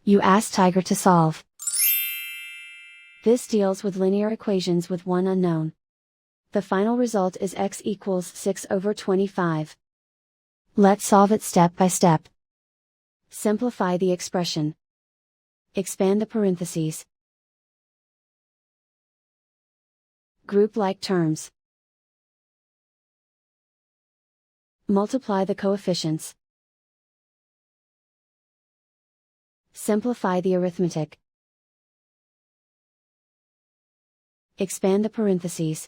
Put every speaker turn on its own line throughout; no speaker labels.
You ask Tiger to solve. This deals with linear equations with one unknown. The final result is x equals 6/25. Let's solve it step by step. Simplify the expression. Expand the parentheses. Group like terms. Multiply the coefficients. Simplify the arithmetic. Expand the parentheses.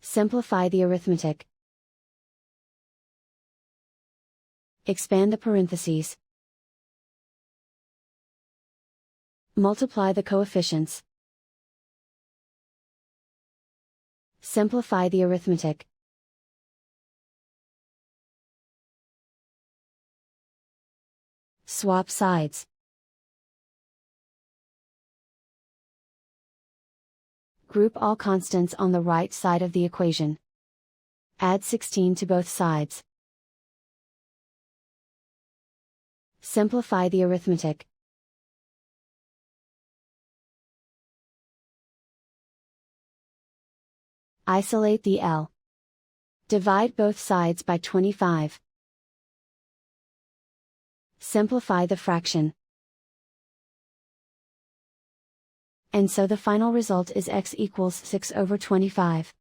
Simplify the arithmetic. Expand the parentheses. Multiply the coefficients. Simplify the arithmetic. Swap sides. Group all constants on the right side of the equation. Add 16 to both sides. Simplify the arithmetic. Isolate the L. Divide both sides by 25. Simplify the fraction. And so the final result is x equals 6/25.